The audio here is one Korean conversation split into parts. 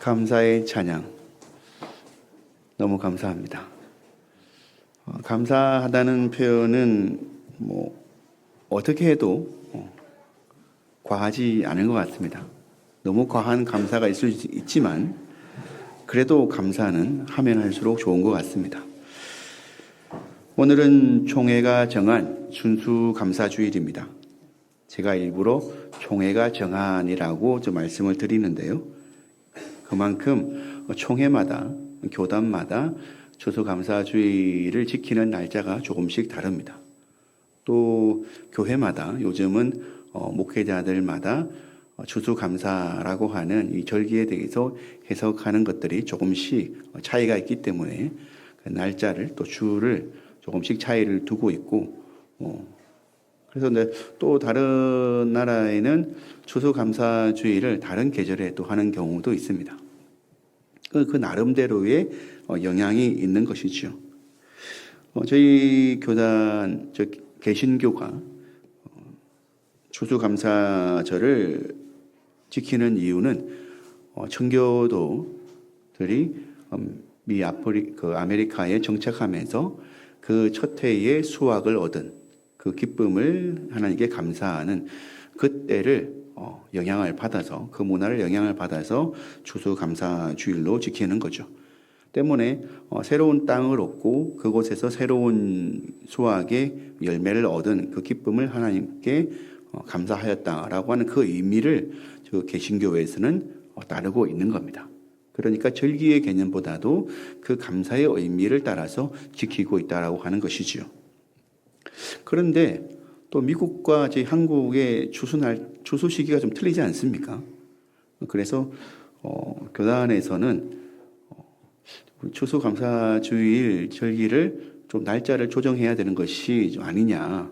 감사의 찬양 너무 감사합니다. 감사하다는 표현은 어떻게 해도 과하지 않은 것 같습니다. 너무 과한 감사가 있을 수 있지만 그래도 감사는 하면 할수록 좋은 것 같습니다. 오늘은 총회가 정한 순수 감사주일입니다. 제가 일부러 총회가 정한이라고 말씀을 드리는데요. 그만큼 총회마다 교단마다 추수감사주일을 지키는 날짜가 조금씩 다릅니다. 또 교회마다 요즘은 목회자들마다 추수감사라고 하는 이 절기에 대해서 해석하는 것들이 조금씩 차이가 있기 때문에 그 날짜를 또 주를 조금씩 차이를 두고 있고, 그래서 또 다른 나라에는 추수감사주일을 다른 계절에 또 하는 경우도 있습니다. 그 나름대로의 영향이 있는 것이죠. 저희 교단, 개신교가 추수감사절을 지키는 이유는 청교도들이 아메리카에 정착하면서 그 첫 해의 수확을 얻은 그 기쁨을 하나님께 감사하는 그때를 영향을 받아서, 그 문화를 영향을 받아서 추수감사주일로 지키는 거죠. 때문에 새로운 땅을 얻고 그곳에서 새로운 수확의 열매를 얻은 그 기쁨을 하나님께 감사하였다라고 하는 그 의미를 개신교에서는 따르고 있는 겁니다. 그러니까 절기의 개념보다도 그 감사의 의미를 따라서 지키고 있다라고 하는 것이지요. 그런데 또 미국과 한국의 추수 시기가 좀 틀리지 않습니까? 그래서 교단에서는 추수감사주일 절기를 좀 날짜를 조정해야 되는 것이 좀 아니냐.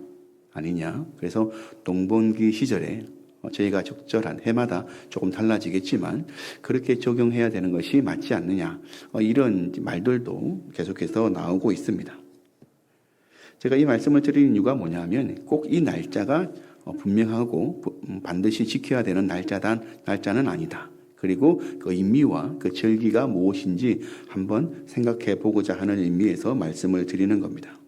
그래서 동번기 시절에 저희가 적절한 해마다 조금 달라지겠지만 그렇게 적용해야 되는 것이 맞지 않느냐. 이런 말들도 계속해서 나오고 있습니다. 제가 이 말씀을 드리는 이유가 뭐냐면 꼭 이 날짜가 분명하고 반드시 지켜야 되는 날짜는 아니다. 그리고 그 의미와 그 절기가 무엇인지 한번 생각해 보고자 하는 의미에서 말씀을 드리는 겁니다.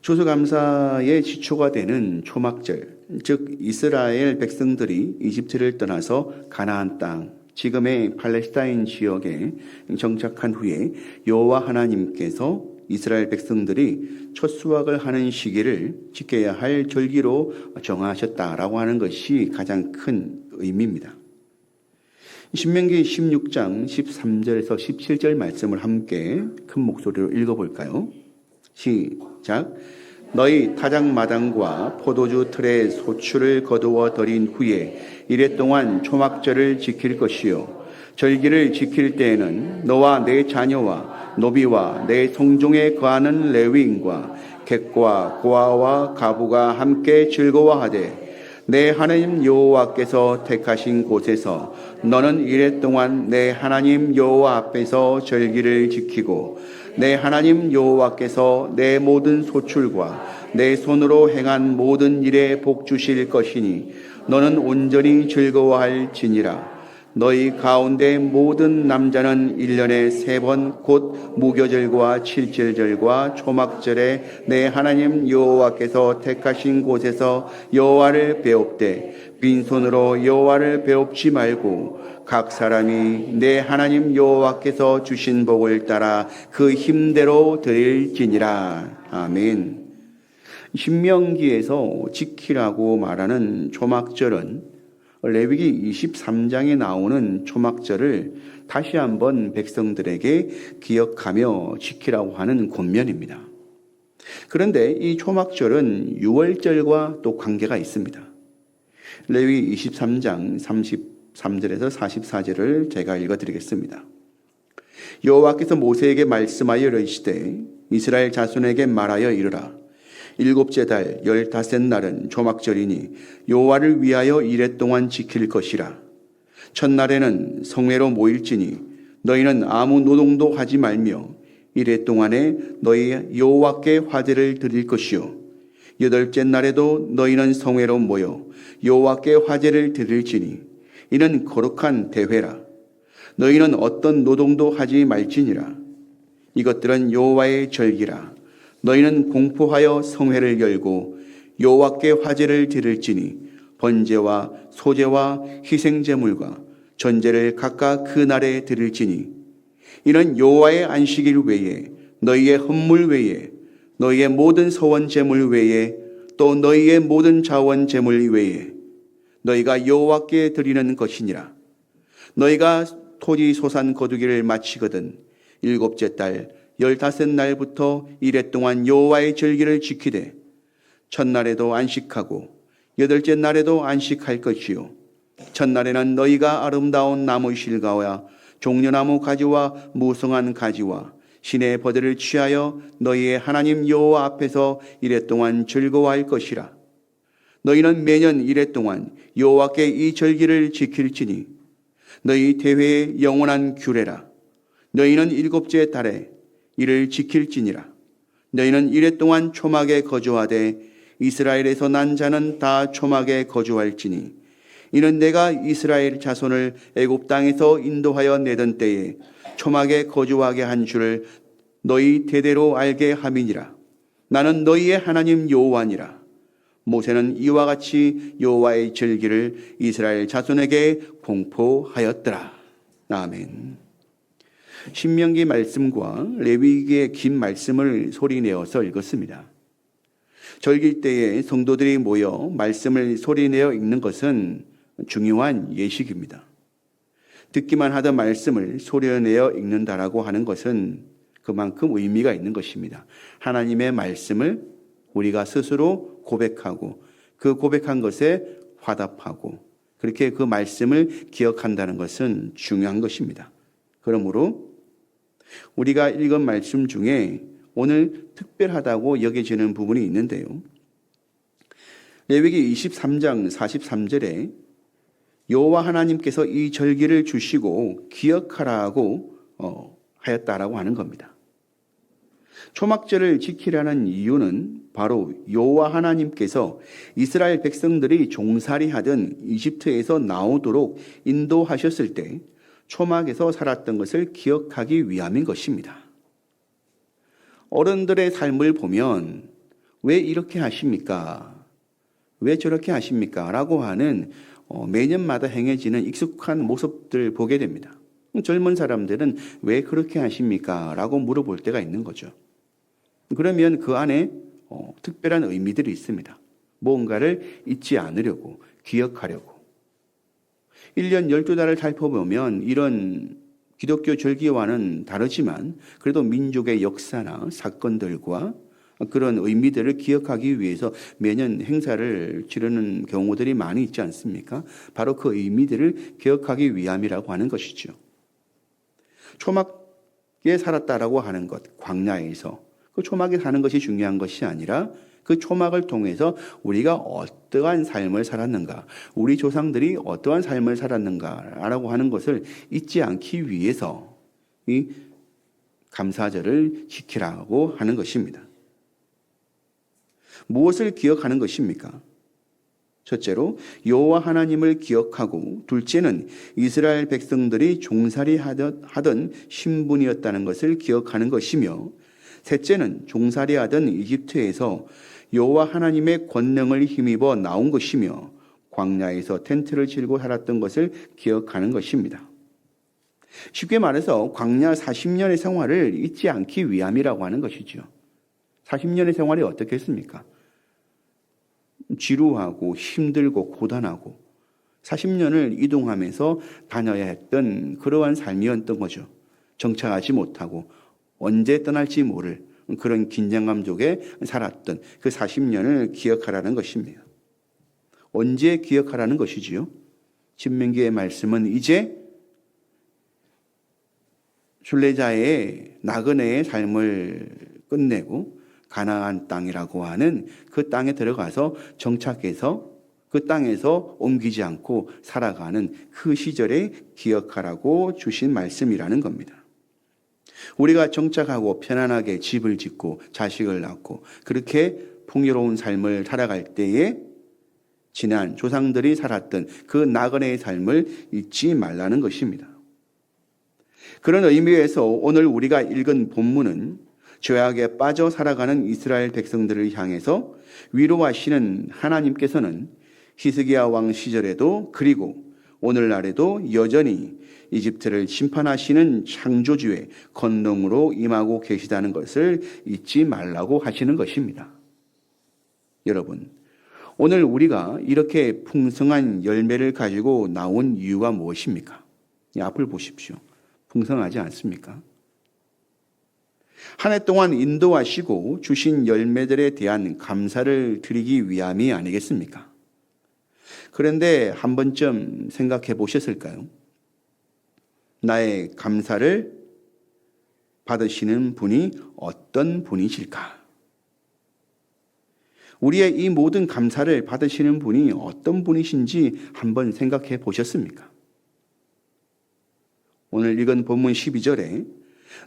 추수감사의 지초가 되는 초막절, 즉 이스라엘 백성들이 이집트를 떠나서 가나안 땅, 지금의 팔레스타인 지역에 정착한 후에 여호와 하나님께서 이스라엘 백성들이 첫 수확을 하는 시기를 지켜야 할 절기로 정하셨다라고 하는 것이 가장 큰 의미입니다. 신명기 16장 13절에서 17절 말씀을 함께 큰 목소리로 읽어볼까요? 시작. 너희 타작마당과 포도주 틀에 소출을 거두어 들인 후에 이래 동안 초막절을 지킬 것이요 절기를 지킬 때에는 너와 내 자녀와 노비와 내 성중에 거하는 레위인과 객과 고아와 가부가 함께 즐거워하되 내 하나님 여호와께서 택하신 곳에서 너는 이래 동안 내 하나님 여호와 앞에서 절기를 지키고 내 하나님 여호와께서 내 모든 소출과 내 손으로 행한 모든 일에 복 주실 것이니 너는 온전히 즐거워할지니라. 너희 가운데 모든 남자는 1년에 3번 곧 무교절과 칠칠절과 초막절에 내 하나님 여호와께서 택하신 곳에서 여호와를 배웁되 빈손으로 여호와를 배웁지 말고 각 사람이 내 하나님 여호와께서 주신 복을 따라 그 힘대로 드릴지니라. 아멘. 신명기에서 지키라고 말하는 초막절은 레위기 23장에 나오는 초막절을 다시 한번 백성들에게 기억하며 지키라고 하는 권면입니다. 그런데 이 초막절은 유월절과 또 관계가 있습니다. 레위기 23장 33절에서 44절을 제가 읽어드리겠습니다. 여호와께서 모세에게 말씀하여 이르시되 이스라엘 자손에게 말하여 이르라. 7째 달 15날은 초막절이니 여호와를 위하여 이래 동안 지킬 것이라. 첫날에는 성회로 모일지니 너희는 아무 노동도 하지 말며 이래 동안에 너희 여호와께 화제를 드릴 것이요 8째 날에도 너희는 성회로 모여 여호와께 화제를 드릴지니 이는 거룩한 대회라. 너희는 어떤 노동도 하지 말지니라. 이것들은 여호와의 절기라. 너희는 공포하여 성회를 열고 여호와께 화제를 드릴지니 번제와 소제와 희생제물과 전제를 각각 그 날에 드릴지니 이는 여호와의 안식일 외에 너희의 헌물 외에 너희의 모든 서원 제물 외에 또 너희의 모든 자원 제물 외에 너희가 여호와께 드리는 것이니라. 너희가 토지 소산 거두기를 마치거든 일곱째 달 15날부터 이래 동안 여호와의 절기를 지키되 첫날에도 안식하고 여덟째 날에도 안식할 것이요 첫날에는 너희가 아름다운 나무 실과와 종려나무 가지와 무성한 가지와 신의 버들을 취하여 너희의 하나님 여호와 앞에서 이래 동안 즐거워할 것이라. 너희는 매년 이래 동안 여호와께 이 절기를 지킬지니 너희 대회의 영원한 규례라. 너희는 일곱째 달에 이를 지킬지니라. 너희는 이래 동안 초막에 거주하되 이스라엘에서 난 자는 다 초막에 거주할지니 이는 내가 이스라엘 자손을 애굽 땅에서 인도하여 내던 때에 초막에 거주하게 한 줄을 너희 대대로 알게 함이니라. 나는 너희의 하나님 여호와니라. 모세는 이와 같이 여호와의 절기를 이스라엘 자손에게 공포하였더라. 아멘. 신명기 말씀과 레위기의 긴 말씀을 소리내어서 읽었습니다. 절기 때에 성도들이 모여 말씀을 소리내어 읽는 것은 중요한 예식입니다. 듣기만 하던 말씀을 소리내어 읽는다라고 하는 것은 그만큼 의미가 있는 것입니다. 하나님의 말씀을 우리가 스스로 고백하고 그 고백한 것에 화답하고 그렇게 그 말씀을 기억한다는 것은 중요한 것입니다. 그러므로 우리가 읽은 말씀 중에 오늘 특별하다고 여겨지는 부분이 있는데요. 레위기 23장 43절에 여호와 하나님께서 이 절기를 주시고 기억하라고 하였다라고 하는 겁니다. 초막절을 지키라는 이유는 바로 여호와 하나님께서 이스라엘 백성들이 종살이하던 이집트에서 나오도록 인도하셨을 때 초막에서 살았던 것을 기억하기 위함인 것입니다. 어른들의 삶을 보면 왜 이렇게 하십니까? 왜 저렇게 하십니까? 라고 하는 매년마다 행해지는 익숙한 모습들을 보게 됩니다. 젊은 사람들은 왜 그렇게 하십니까? 라고 물어볼 때가 있는 거죠. 그러면 그 안에 특별한 의미들이 있습니다. 뭔가를 잊지 않으려고, 기억하려고. 1년 12달을 살펴보면 이런 기독교 절기와는 다르지만 그래도 민족의 역사나 사건들과 그런 의미들을 기억하기 위해서 매년 행사를 치르는 경우들이 많이 있지 않습니까? 바로 그 의미들을 기억하기 위함이라고 하는 것이죠. 초막에 살았다라고 하는 것, 광야에서 그 초막에 사는 것이 중요한 것이 아니라 그 초막을 통해서 우리가 어떠한 삶을 살았는가, 우리 조상들이 어떠한 삶을 살았는가라고 하는 것을 잊지 않기 위해서 이 감사절을 지키라고 하는 것입니다. 무엇을 기억하는 것입니까? 첫째로 여호와 하나님을 기억하고, 둘째는 이스라엘 백성들이 종살이 하던 신분이었다는 것을 기억하는 것이며, 셋째는 종살이 하던 이집트에서 여호와 하나님의 권능을 힘입어 나온 것이며 광야에서 텐트를 치고 살았던 것을 기억하는 것입니다. 쉽게 말해서 광야 40년의 생활을 잊지 않기 위함이라고 하는 것이죠. 40년의 생활이 어떻겠습니까? 지루하고 힘들고 고단하고 40년을 이동하면서 다녀야 했던 그러한 삶이었던 거죠. 정착하지 못하고 언제 떠날지 모를 그런 긴장감 속에 살았던 그 40년을 기억하라는 것입니다. 언제 기억하라는 것이지요? 신명기의 말씀은 이제 순례자의 나그네의 삶을 끝내고 가나안 땅이라고 하는 그 땅에 들어가서 정착해서 그 땅에서 옮기지 않고 살아가는 그 시절에 기억하라고 주신 말씀이라는 겁니다. 우리가 정착하고 편안하게 집을 짓고 자식을 낳고 그렇게 풍요로운 삶을 살아갈 때에 지난 조상들이 살았던 그 나그네의 삶을 잊지 말라는 것입니다. 그런 의미에서 오늘 우리가 읽은 본문은 죄악에 빠져 살아가는 이스라엘 백성들을 향해서 위로하시는 하나님께서는 히스기야 왕 시절에도 그리고 오늘날에도 여전히 이집트를 심판하시는 창조주의 권능으로 임하고 계시다는 것을 잊지 말라고 하시는 것입니다. 여러분, 오늘 우리가 이렇게 풍성한 열매를 가지고 나온 이유가 무엇입니까? 이 앞을 보십시오. 풍성하지 않습니까? 한 해 동안 인도하시고 주신 열매들에 대한 감사를 드리기 위함이 아니겠습니까? 그런데 한 번쯤 생각해 보셨을까요? 나의 감사를 받으시는 분이 어떤 분이실까? 우리의 이 모든 감사를 받으시는 분이 어떤 분이신지 한번 생각해 보셨습니까? 오늘 읽은 본문 12절에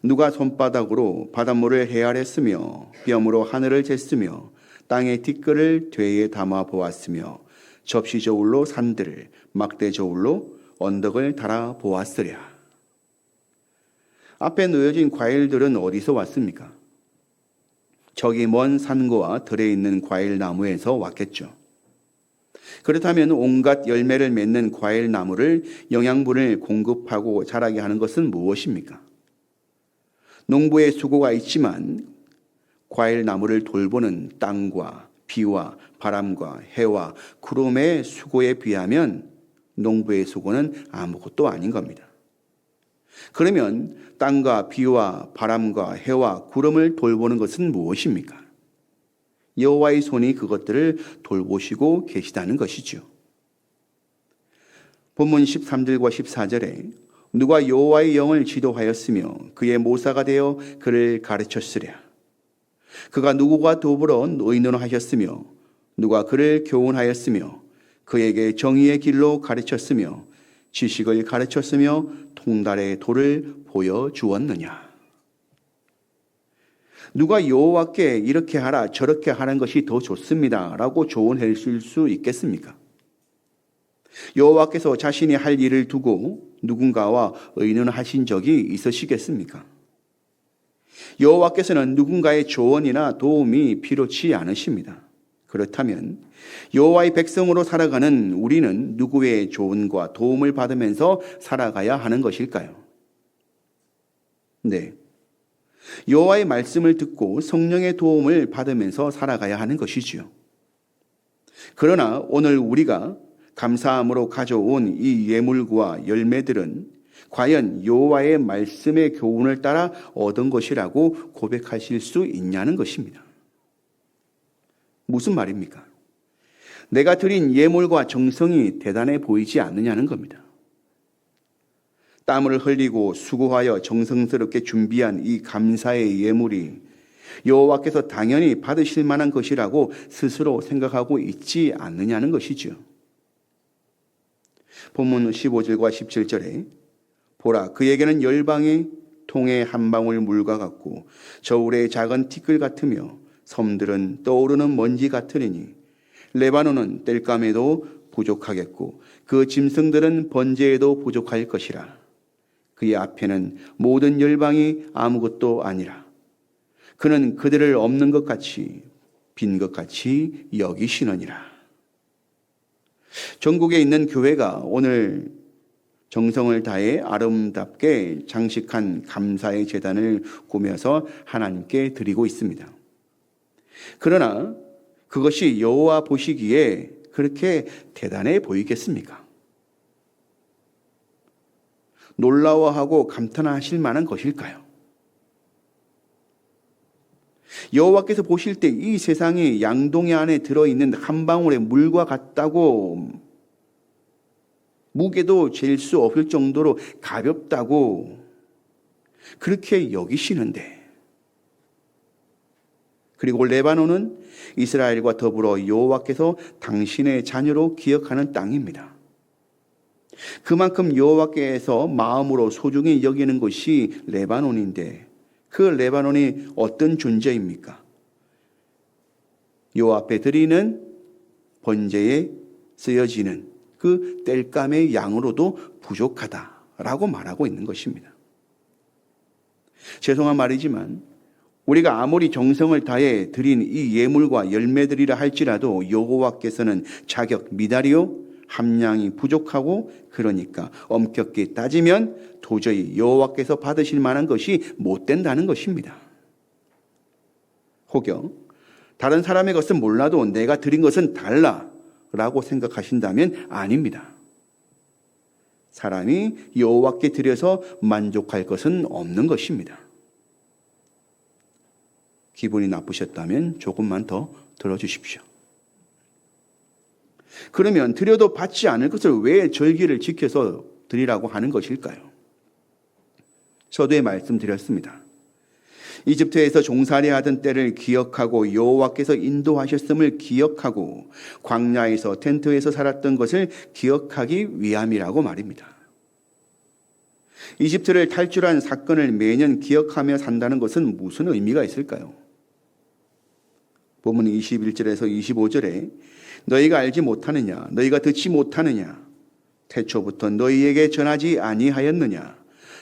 누가 손바닥으로 바닷물을 헤아렸으며 뼘으로 하늘을 쟀으며 땅의 티끌을 되에 담아 보았으며 접시 저울로 산들을 막대 저울로 언덕을 달아 보았으랴. 앞에 놓여진 과일들은 어디서 왔습니까? 저기 먼 산고와 들에 있는 과일 나무에서 왔겠죠. 그렇다면 온갖 열매를 맺는 과일 나무를 영양분을 공급하고 자라게 하는 것은 무엇입니까? 농부의 수고가 있지만 과일 나무를 돌보는 땅과 비와 바람과 해와 구름의 수고에 비하면 농부의 수고는 아무것도 아닌 겁니다. 그러면 땅과 비와 바람과 해와 구름을 돌보는 것은 무엇입니까? 여호와의 손이 그것들을 돌보시고 계시다는 것이죠. 본문 13절과 14절에 누가 여호와의 영을 지도하였으며 그의 모사가 되어 그를 가르쳤으랴. 그가 누구와 더불어 의논하셨으며 누가 그를 교훈하였으며 그에게 정의의 길로 가르쳤으며 지식을 가르쳤으며 통달의 도를 보여주었느냐. 누가 여호와께 이렇게 하라 저렇게 하는 것이 더 좋습니다 라고 조언해 줄 수 있겠습니까? 여호와께서 자신이 할 일을 두고 누군가와 의논하신 적이 있으시겠습니까? 여호와께서는 누군가의 조언이나 도움이 필요치 않으십니다. 그렇다면 여호와의 백성으로 살아가는 우리는 누구의 조언과 도움을 받으면서 살아가야 하는 것일까요? 네, 여호와의 말씀을 듣고 성령의 도움을 받으면서 살아가야 하는 것이지요. 그러나 오늘 우리가 감사함으로 가져온 이 예물과 열매들은 과연 여호와의 말씀의 교훈을 따라 얻은 것이라고 고백하실 수 있냐는 것입니다. 무슨 말입니까? 내가 드린 예물과 정성이 대단해 보이지 않느냐는 겁니다. 땀을 흘리고 수고하여 정성스럽게 준비한 이 감사의 예물이 여호와께서 당연히 받으실 만한 것이라고 스스로 생각하고 있지 않느냐는 것이죠. 본문 15절과 17절에 보라 그에게는 열방의 통에 한 방울 물과 같고 저울의 작은 티끌 같으며 섬들은 떠오르는 먼지 같으리니 레바논은 땔감에도 부족하겠고 그 짐승들은 번제에도 부족할 것이라. 그의 앞에는 모든 열방이 아무것도 아니라 그는 그들을 없는 것 같이 빈 것 같이 여기시느니라. 전국에 있는 교회가 오늘 정성을 다해 아름답게 장식한 감사의 제단을 꾸며서 하나님께 드리고 있습니다. 그러나 그것이 여호와 보시기에 그렇게 대단해 보이겠습니까? 놀라워하고 감탄하실 만한 것일까요? 여호와께서 보실 때 이 세상이 양동이 안에 들어있는 한 방울의 물과 같다고 무게도 잴 수 없을 정도로 가볍다고 그렇게 여기시는데 그리고 레바논은 이스라엘과 더불어 여호와께서 당신의 자녀로 기억하는 땅입니다. 그만큼 여호와께서 마음으로 소중히 여기는 것이 레바논인데 그 레바논이 어떤 존재입니까? 여호와 앞에 드리는 번제의 쓰여지는 그 땔감의 양으로도 부족하다라고 말하고 있는 것입니다. 죄송한 말이지만 우리가 아무리 정성을 다해 드린 이 예물과 열매들이라 할지라도 여호와께서는 자격 미달이요 함량이 부족하고, 그러니까 엄격히 따지면 도저히 여호와께서 받으실 만한 것이 못 된다는 것입니다. 혹여 다른 사람의 것은 몰라도 내가 드린 것은 달라라고 생각하신다면 아닙니다. 사람이 여호와께 드려서 만족할 것은 없는 것입니다. 기분이 나쁘셨다면 조금만 더 들어주십시오. 그러면 드려도 받지 않을 것을 왜 절기를 지켜서 드리라고 하는 것일까요? 서두에 말씀드렸습니다. 이집트에서 종살이하던 때를 기억하고 여호와께서 인도하셨음을 기억하고 광야에서 텐트에서 살았던 것을 기억하기 위함이라고 말입니다. 이집트를 탈출한 사건을 매년 기억하며 산다는 것은 무슨 의미가 있을까요? 본문 21절에서 25절에 너희가 알지 못하느냐, 너희가 듣지 못하느냐, 태초부터 너희에게 전하지 아니하였느냐,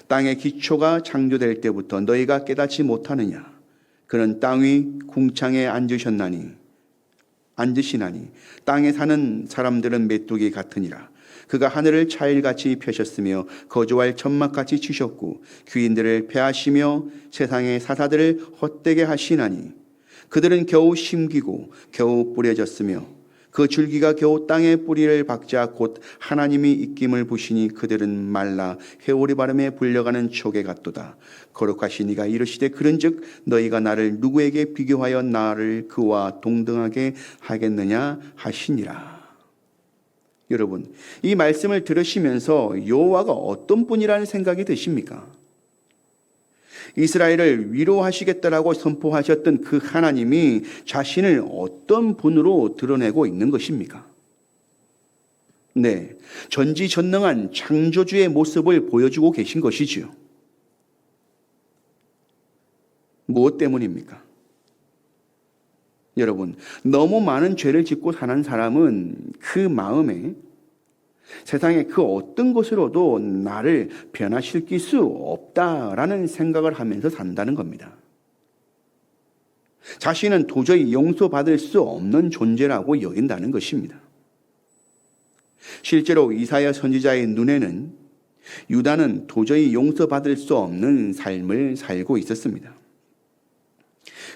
땅의 기초가 창조될 때부터 너희가 깨닫지 못하느냐, 그는 땅 위 궁창에 앉으시나니 땅에 사는 사람들은 메뚜기 같으니라. 그가 하늘을 차일같이 펴셨으며 거주할 천막같이 치셨고 귀인들을 패하시며 세상의 사사들을 헛되게 하시나니 그들은 겨우 심기고 겨우 뿌려졌으며 그 줄기가 겨우 땅에 뿌리를 박자 곧 하나님이 입김을 부시니 그들은 말라 회오리 바람에 불려가는 촉에 같도다. 거룩하신 이가 이르시되 그런즉 너희가 나를 누구에게 비교하여 나를 그와 동등하게 하겠느냐 하시니라. 여러분, 이 말씀을 들으시면서 여호와가 어떤 분이라는 생각이 드십니까? 이스라엘을 위로하시겠다라고 선포하셨던 그 하나님이 자신을 어떤 분으로 드러내고 있는 것입니까? 네, 전지전능한 창조주의 모습을 보여주고 계신 것이지요. 무엇 때문입니까? 여러분, 너무 많은 죄를 짓고 사는 사람은 그 마음에 세상의 그 어떤 것으로도 나를 변화시킬 수 없다라는 생각을 하면서 산다는 겁니다. 자신은 도저히 용서받을 수 없는 존재라고 여긴다는 것입니다. 실제로 이사야 선지자의 눈에는 유다는 도저히 용서받을 수 없는 삶을 살고 있었습니다.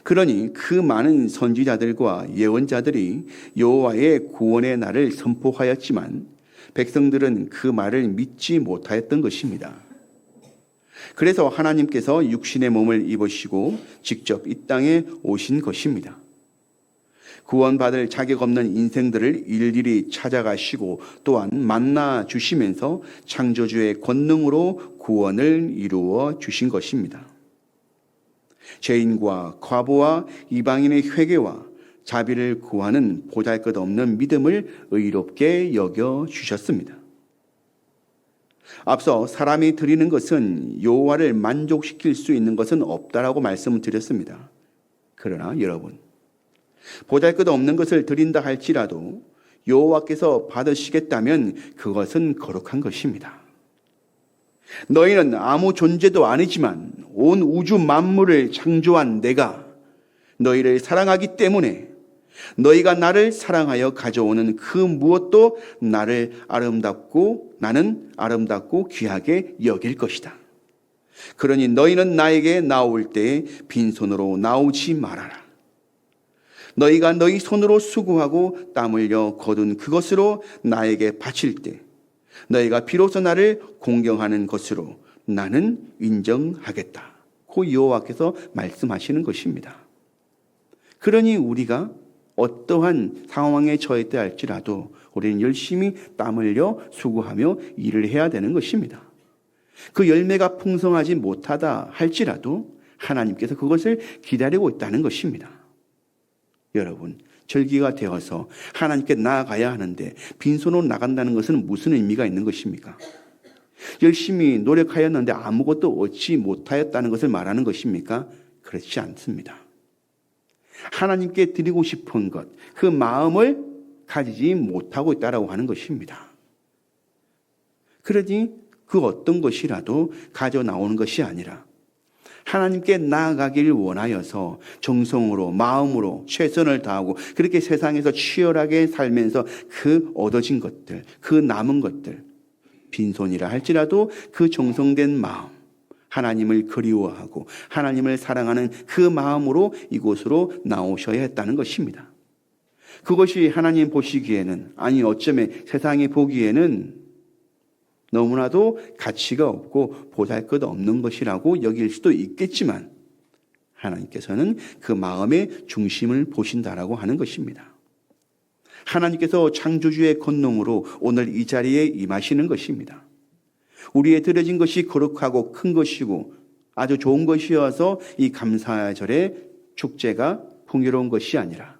그러니 그 많은 선지자들과 예언자들이 여호와의 구원의 날을 선포하였지만 백성들은 그 말을 믿지 못하였던 것입니다. 그래서 하나님께서 육신의 몸을 입으시고 직접 이 땅에 오신 것입니다. 구원받을 자격 없는 인생들을 일일이 찾아가시고 또한 만나 주시면서 창조주의 권능으로 구원을 이루어 주신 것입니다. 죄인과 과부와 이방인의 회개와 자비를 구하는 보잘것없는 믿음을 의롭게 여겨 주셨습니다. 앞서 사람이 드리는 것은 여호와를 만족시킬 수 있는 것은 없다라고 말씀을 드렸습니다. 그러나 여러분, 보잘것없는 것을 드린다 할지라도 여호와께서 받으시겠다면 그것은 거룩한 것입니다. 너희는 아무 존재도 아니지만 온 우주 만물을 창조한 내가 너희를 사랑하기 때문에 너희가 나를 사랑하여 가져오는 그 무엇도 나는 아름답고 귀하게 여길 것이다. 그러니 너희는 나에게 나올 때 빈손으로 나오지 말아라. 너희가 너희 손으로 수고하고 땀 흘려 거둔 그것으로 나에게 바칠 때 너희가 비로소 나를 공경하는 것으로 나는 인정하겠다. 고 여호와께서 말씀하시는 것입니다. 그러니 우리가 어떠한 상황에 처했다 할지라도 우리는 열심히 땀 흘려 수고하며 일을 해야 되는 것입니다. 그 열매가 풍성하지 못하다 할지라도 하나님께서 그것을 기다리고 있다는 것입니다. 여러분, 절기가 되어서 하나님께 나아가야 하는데 빈손으로 나간다는 것은 무슨 의미가 있는 것입니까? 열심히 노력하였는데 아무것도 얻지 못하였다는 것을 말하는 것입니까? 그렇지 않습니다. 하나님께 드리고 싶은 것, 그 마음을 가지지 못하고 있다라고 하는 것입니다. 그러니 그 어떤 것이라도 가져 나오는 것이 아니라 하나님께 나아가길 원하여서 정성으로 마음으로 최선을 다하고 그렇게 세상에서 치열하게 살면서 그 얻어진 것들, 그 남은 것들, 빈손이라 할지라도 그 정성된 마음, 하나님을 그리워하고 하나님을 사랑하는 그 마음으로 이곳으로 나오셔야 했다는 것입니다. 그것이 하나님 보시기에는, 아니 어쩌면 세상이 보기에는 너무나도 가치가 없고 보잘것없는 것이라고 여길 수도 있겠지만 하나님께서는 그 마음의 중심을 보신다라고 하는 것입니다. 하나님께서 창조주의 권능으로 오늘 이 자리에 임하시는 것입니다. 우리의 드려진 것이 거룩하고 큰 것이고 아주 좋은 것이어서 이 감사절의 축제가 풍요로운 것이 아니라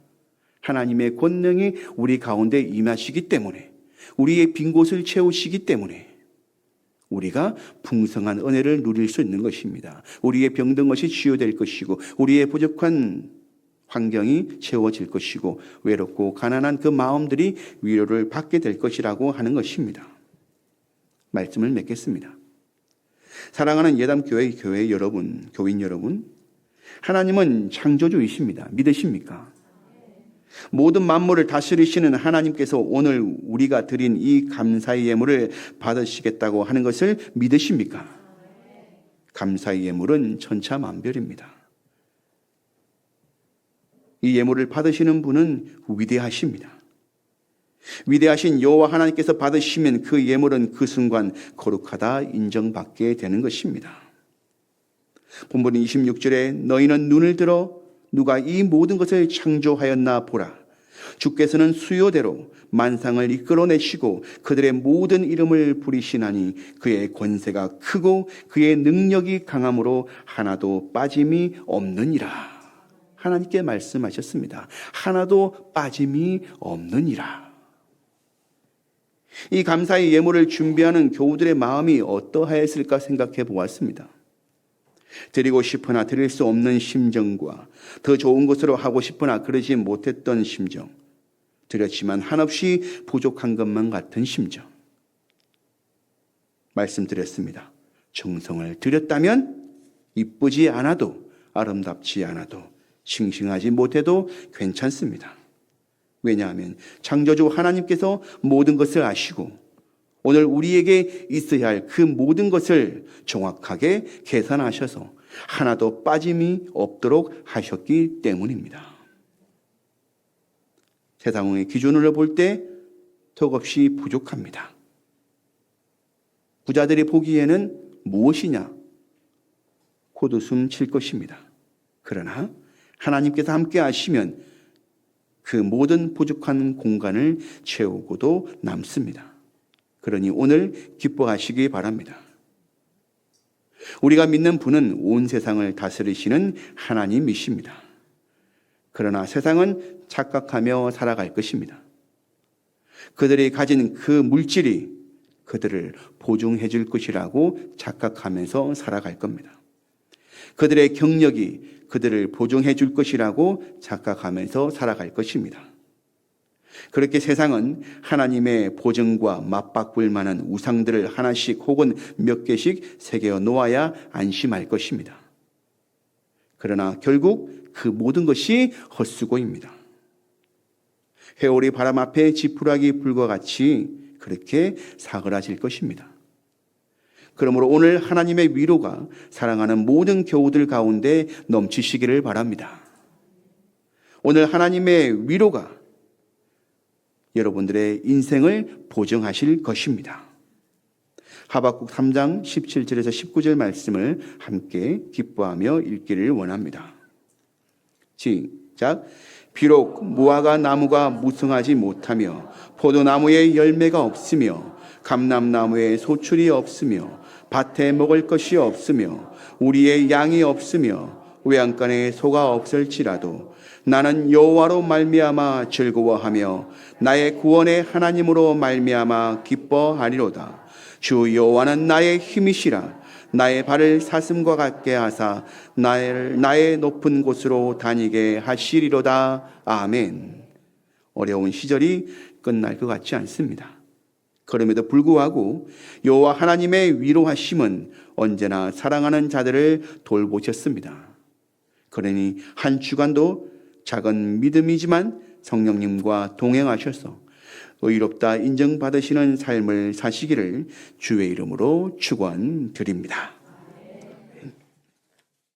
하나님의 권능이 우리 가운데 임하시기 때문에, 우리의 빈 곳을 채우시기 때문에 우리가 풍성한 은혜를 누릴 수 있는 것입니다. 우리의 병든 것이 치유될 것이고 우리의 부족한 환경이 채워질 것이고 외롭고 가난한 그 마음들이 위로를 받게 될 것이라고 하는 것입니다. 말씀을 맺겠습니다. 사랑하는 예담교회 교회 여러분, 교인 여러분, 하나님은 창조주이십니다. 믿으십니까? 모든 만물을 다스리시는 하나님께서 오늘 우리가 드린 이 감사의 예물을 받으시겠다고 하는 것을 믿으십니까? 감사의 예물은 천차만별입니다. 이 예물을 받으시는 분은 위대하십니다. 위대하신 여호와 하나님께서 받으시면 그 예물은 그 순간 거룩하다 인정받게 되는 것입니다. 본문 26절에 너희는 눈을 들어 누가 이 모든 것을 창조하였나 보라. 주께서는 수요대로 만상을 이끌어내시고 그들의 모든 이름을 부리시나니 그의 권세가 크고 그의 능력이 강함으로 하나도 빠짐이 없느니라. 하나님께 말씀하셨습니다. 하나도 빠짐이 없느니라. 이 감사의 예물을 준비하는 교우들의 마음이 어떠하였을까 생각해 보았습니다. 드리고 싶으나 드릴 수 없는 심정과 더 좋은 것으로 하고 싶으나 그러지 못했던 심정, 드렸지만 한없이 부족한 것만 같은 심정. 말씀드렸습니다. 정성을 드렸다면 이쁘지 않아도 아름답지 않아도 싱싱하지 못해도 괜찮습니다. 왜냐하면 창조주 하나님께서 모든 것을 아시고 오늘 우리에게 있어야 할 그 모든 것을 정확하게 계산하셔서 하나도 빠짐이 없도록 하셨기 때문입니다. 세상의 기준으로 볼 때 턱없이 부족합니다. 부자들이 보기에는 무엇이냐? 코웃음 칠 것입니다. 그러나 하나님께서 함께 하시면 그 모든 부족한 공간을 채우고도 남습니다. 그러니 오늘 기뻐하시기 바랍니다. 우리가 믿는 분은 온 세상을 다스리시는 하나님이십니다. 그러나 세상은 착각하며 살아갈 것입니다. 그들이 가진 그 물질이 그들을 보증해 줄 것이라고 착각하면서 살아갈 겁니다. 그들의 경력이 그들을 보증해 줄 것이라고 착각하면서 살아갈 것입니다. 그렇게 세상은 하나님의 보증과 맞바꿀 만한 우상들을 하나씩 혹은 몇 개씩 새겨 놓아야 안심할 것입니다. 그러나 결국 그 모든 것이 헛수고입니다. 회오리 바람 앞에 지푸라기 불과 같이 그렇게 사그라질 것입니다. 그러므로 오늘 하나님의 위로가 사랑하는 모든 교우들 가운데 넘치시기를 바랍니다. 오늘 하나님의 위로가 여러분들의 인생을 보증하실 것입니다. 하박국 3장 17절에서 19절 말씀을 함께 기뻐하며 읽기를 원합니다. 시작. 비록 무화과 나무가 무성하지 못하며 포도나무에 열매가 없으며 감람나무에 소출이 없으며 밭에 먹을 것이 없으며 우리의 양이 없으며 외양간에 소가 없을지라도 나는 여호와로 말미암아 즐거워하며 나의 구원의 하나님으로 말미암아 기뻐하리로다. 주 여호와는 나의 힘이시라. 나의 발을 사슴과 같게 하사 나의 높은 곳으로 다니게 하시리로다. 아멘. 어려운 시절이 끝날 것 같지 않습니다. 그럼에도 불구하고 여호와 하나님의 위로하심은 언제나 사랑하는 자들을 돌보셨습니다. 그러니 한 주간도 작은 믿음이지만 성령님과 동행하셔서 의롭다 인정받으시는 삶을 사시기를 주의 이름으로 축원드립니다.